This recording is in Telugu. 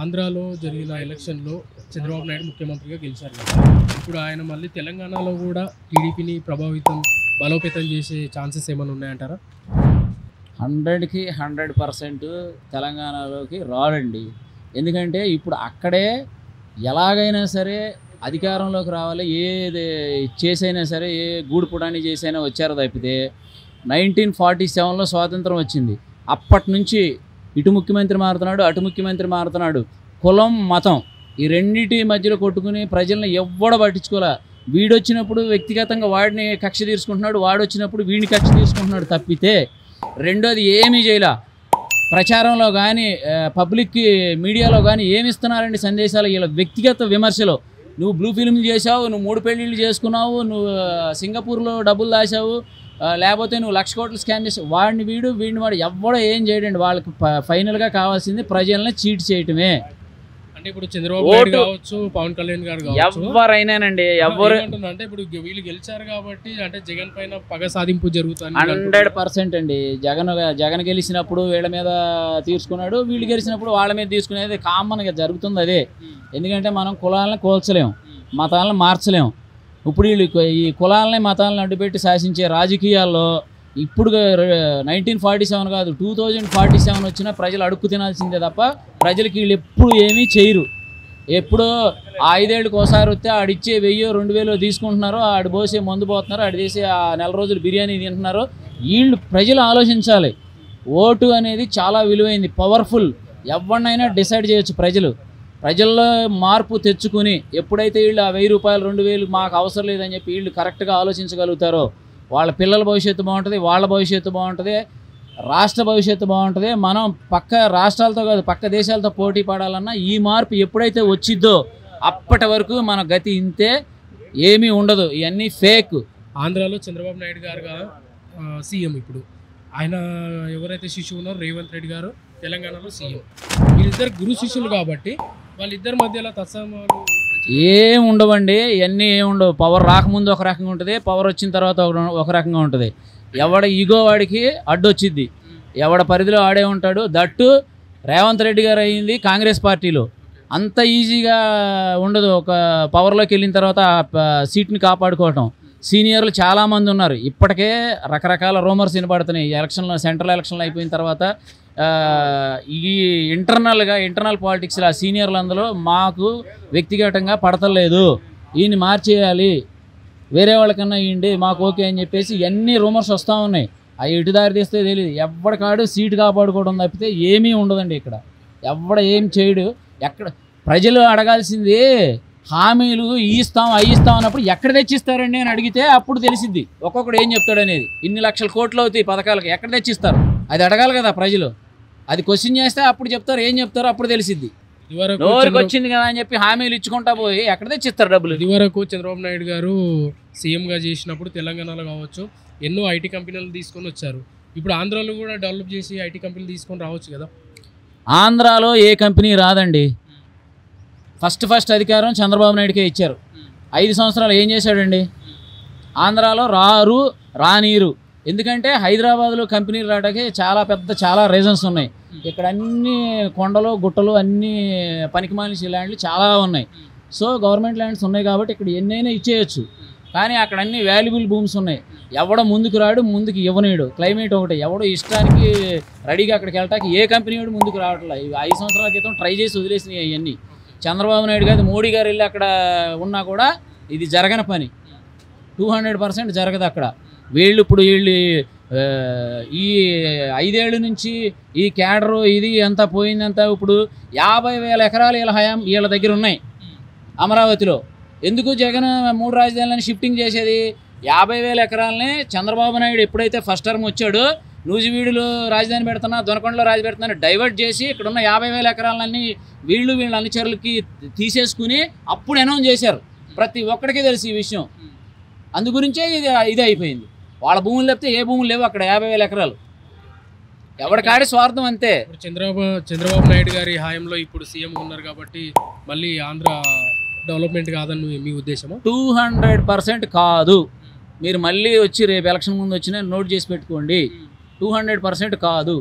ఆంధ్రాలో జరిగిన ఎలక్షన్లో చంద్రబాబు నాయుడు ముఖ్యమంత్రిగా గెలిచారు కదా. ఇప్పుడు ఆయన మళ్ళీ తెలంగాణలో కూడా టీడీపీని బలోపేతం చేసే ఛాన్సెస్ ఏమైనా ఉన్నాయంటారా? 100కి 100% తెలంగాణలోకి రాడండి. ఎందుకంటే ఇప్పుడు అక్కడే ఎలాగైనా సరే అధికారంలోకి రావాలి, ఏది చేసైనా సరే, ఏ గూడుపుడాన్ని చేసైనా వచ్చారు తప్పితే 1947లో స్వాతంత్రం వచ్చింది. అప్పటి నుంచి ఇటు ముఖ్యమంత్రి మారుతున్నాడు, అటు ముఖ్యమంత్రి మారుతున్నాడు. కులం మతం ఈ రెండింటి మధ్యలో కొట్టుకుని ప్రజల్ని ఎవ్వడ పట్టించుకోలే. వీడొచ్చినప్పుడు వ్యక్తిగతంగా వాడిని కక్ష తీర్చుకుంటున్నాడు, వాడొచ్చినప్పుడు వీడిని కక్ష తీర్చుకుంటున్నాడు తప్పితే రెండోది ఏమీ చేయలే. ప్రచారంలో కానీ పబ్లిక్కి మీడియాలో కానీ ఏమి ఇస్తున్నారండి సందేశాలు? ఇలా వ్యక్తిగత విమర్శలు. నువ్వు బ్లూ ఫిల్మ్ చేసావు, నువ్వు 3 పెళ్ళిళ్ళు చేసుకున్నావు, నువ్వు సింగపూర్లో డబ్బులు దాచావు, లేకపోతే నువ్వు 1,00,000 కోట్లు స్కాన్ చేసావు. వీడిని వాడు ఎవ్వడో ఏం చేయడండి. వాళ్ళకి ఫైనల్గా కావాల్సింది ప్రజల్ని చీట్ చేయటమే. అంటే ఇప్పుడు చంద్రబాబు నాయుడు కావచ్చు, పవన్ కళ్యాణ్ గారు కావచ్చు, ఎవరైనానండి, ఎవరు అంటే ఇప్పుడు వీళ్ళు గెలిచారు కాబట్టి అంటే జగన్ పైన పగ సాధింపు జరుగుతుంది. 100% అండి. జగన్ గెలిచినప్పుడు వీళ్ళ మీద తీసుకున్నాడు, వీళ్ళు గెలిచినప్పుడు వాళ్ళ మీద తీసుకునేది కామన్గా జరుగుతుంది అదే. ఎందుకంటే మనం కులాలను కోల్చలేము, మతాలను మార్చలేము. ఇప్పుడు వీళ్ళు ఈ కులాలని మతాలను అడ్డుపెట్టి శాసించే రాజకీయాల్లో ఇప్పుడు 1947 కాదు 2047 వచ్చినా ప్రజలు అడుక్కు తినాల్సిందే తప్ప ప్రజలకి వీళ్ళు ఎప్పుడు ఏమీ చేయరు. ఎప్పుడో 5 ఏళ్ళకి ఒకసారి వస్తే ఆడిచ్చే 1000-2000 తీసుకుంటున్నారు, ఆడు పోసే మందు పోతున్నారు, ఆడు చేసే ఆ నెల రోజులు బిర్యానీ తింటున్నారు. వీళ్ళు ప్రజలు ఆలోచించాలి. ఓటు అనేది చాలా విలువైంది, పవర్ఫుల్. ఎవరినైనా డిసైడ్ చేయొచ్చు. ప్రజల్లో మార్పు తెచ్చుకుని ఎప్పుడైతే వీళ్ళు ఆ 1000 రూపాయలు 2000 మాకు అవసరం లేదని చెప్పి వీళ్ళు కరెక్ట్గా ఆలోచించగలుగుతారో వాళ్ళ పిల్లల భవిష్యత్తు బాగుంటుంది, వాళ్ళ భవిష్యత్తు బాగుంటుంది, రాష్ట్ర భవిష్యత్తు బాగుంటుంది. మనం పక్క రాష్ట్రాలతో కాదు పక్క దేశాలతో పోటీ పడాలన్నా ఈ మార్పు ఎప్పుడైతే వచ్చిద్దో అప్పటి వరకు మన గతి ఇంతే, ఏమీ ఉండదు. ఇవన్నీ ఫేక్. ఆంధ్రాలో చంద్రబాబు నాయుడు గారుగా సీఎం, ఇప్పుడు ఆయన ఎవరైతే శిష్యులు ఉన్నారో రేవంత్ రెడ్డి గారు తెలంగాణలో సీఎం. వీళ్ళిద్దరు గురు శిష్యులు కాబట్టి వాళ్ళిద్దరి మధ్యలో తత్సమాలు ఏం ఉండవండి. ఇవన్నీ ఏమి ఉండవు. పవర్ రాకముందు ఒక రకంగా ఉంటుంది, పవర్ వచ్చిన తర్వాత ఒక రకంగా ఉంటుంది. ఎవడ ఈగో వాడికి అడ్డొచ్చిద్ది, ఎవడ పరిధిలో ఆడే ఉంటాడు. దట్టు రేవంత్ రెడ్డి గారు అయింది కాంగ్రెస్ పార్టీలో. అంత ఈజీగా ఉండదు. ఒక పవర్లోకి వెళ్ళిన తర్వాత సీట్ని కాపాడుకోవటం. సీనియర్లు చాలామంది ఉన్నారు. ఇప్పటికే రకరకాల రూమర్స్ వినపడుతున్నాయి. సెంట్రల్ ఎలక్షన్లు అయిపోయిన తర్వాత ఈ ఇంటర్నల్ పాలిటిక్స్లో ఆ సీనియర్లు అందులో మాకు వ్యక్తిగతంగా పడతలేదు, ఈయన్ని మార్చేయాలి, వేరే వాళ్ళకన్నా ఇవ్వండి మాకు ఓకే అని చెప్పేసి ఇవన్నీ రూమర్స్ వస్తూ ఉన్నాయి. అవి ఎటు దారి తీస్తే తెలియదు. ఎవడికాడు సీటు కాపాడుకోవడం తప్పితే ఏమీ ఉండదండి. ఇక్కడ ఎవడ ఏం చేయడు. ఎక్కడ ప్రజలు అడగాల్సింది హామీలు ఇస్తాం అన్నప్పుడు ఎక్కడ తెచ్చిస్తారండి అని అడిగితే అప్పుడు తెలిసిద్ది ఒక్కొక్కడు ఏం చెప్తాడు అనేది. ఇన్ని లక్షల కోట్లు అవుతాయి పథకాలకి, ఎక్కడ తెచ్చిస్తారు అది అడగాలి కదా ప్రజలు. అది క్వశ్చన్ చేస్తే అప్పుడు చెప్తారు, ఏం చెప్తారో అప్పుడు తెలిసిద్ది. నోరుకి వచ్చింది కదా అని చెప్పి హామీలు ఇచ్చుకుంటా పోయి ఎక్కడ తెచ్చిస్తారు డబ్బులు. ఇదివరకు చంద్రబాబు నాయుడు గారు సీఎంగా చేసినప్పుడు తెలంగాణలో కావచ్చు ఎన్నో ఐటీ కంపెనీలు తీసుకొని వచ్చారు. ఇప్పుడు ఆంధ్రాలో కూడా డెవలప్ చేసి ఐటీ కంపెనీలు తీసుకొని రావచ్చు కదా. ఆంధ్రాలో ఏ కంపెనీ రాదండి. ఫస్ట్ అధికారం చంద్రబాబు నాయుడుకే ఇచ్చారు. 5 సంవత్సరాలు ఏం చేశాడండి? ఆంధ్రాలో రానీరు. ఎందుకంటే హైదరాబాద్లో కంపెనీలు రావడానికి చాలా రీజన్స్ ఉన్నాయి. ఇక్కడ అన్ని కొండలు గుట్టలు అన్ని పనికిమాలిన ల్యాండ్లు చాలా ఉన్నాయి. సో గవర్నమెంట్ ల్యాండ్స్ ఉన్నాయి కాబట్టి ఇక్కడ ఎన్నైనా ఇచ్చేయచ్చు. కానీ అక్కడ అన్ని వాల్యుబుల్ భూమ్స్ ఉన్నాయి. ఎవడో ముందుకు రాడు, ముందుకు ఇవ్వనీడు. క్లైమేట్ ఒకటి, ఎవడో ఇష్టానికి రెడీగా అక్కడికి వెళ్ళటానికి ఏ కంపెనీ వాడు ముందుకు రావట్లేదు. 5 సంవత్సరాల క్రితం ట్రై చేసి వదిలేసినాయి అవన్నీ. చంద్రబాబు నాయుడు గారు మోడీ గారు వెళ్ళి అక్కడ ఉన్నా కూడా ఇది జరగని పని. 200% జరగదు అక్కడ. వీళ్ళు ఈ 5 ఏళ్ళ నుంచి ఈ క్యాడరు ఇది అంతా పోయిందంతా ఇప్పుడు 50,000 ఎకరాలు వీళ్ళ దగ్గర ఉన్నాయి అమరావతిలో. ఎందుకు జగన్ 3 రాజధానులను షిఫ్టింగ్ చేసేది? 50,000 ఎకరాలని చంద్రబాబు నాయుడు ఎప్పుడైతే ఫస్ట్ టర్మ్ వచ్చాడో నూజివీడులో రాజధాని పెడుతున్నా, దొనకొండలో రాజధాని పెడుతున్నా డైవర్ట్ చేసి ఇక్కడున్న 50,000 ఎకరాలన్నీ వీళ్ళ అనుచరులకి తీసేసుకుని అప్పుడు అనౌన్స్ చేశారు. ప్రతి ఒక్కడికి తెలుసు ఈ విషయం. అందు గురించే ఇది అయిపోయింది. వాళ్ళ భూములు లేకపోతే ఏ భూములు లేవు అక్కడ. 50,000 ఎకరాలు ఎవరికాడే స్వార్థం అంతే. చంద్రబాబు నాయుడు గారి హాయంలో ఇప్పుడు సీఎం ఉన్నారు కాబట్టి మళ్ళీ ఆంధ్ర డెవలప్మెంట్ కాదని మీ ఉద్దేశమా? 200% కాదు. మీరు మళ్ళీ వచ్చి రేపు ఎలక్షన్ ముందు వచ్చినా నోట్ చేసి పెట్టుకోండి. 200% కాదు.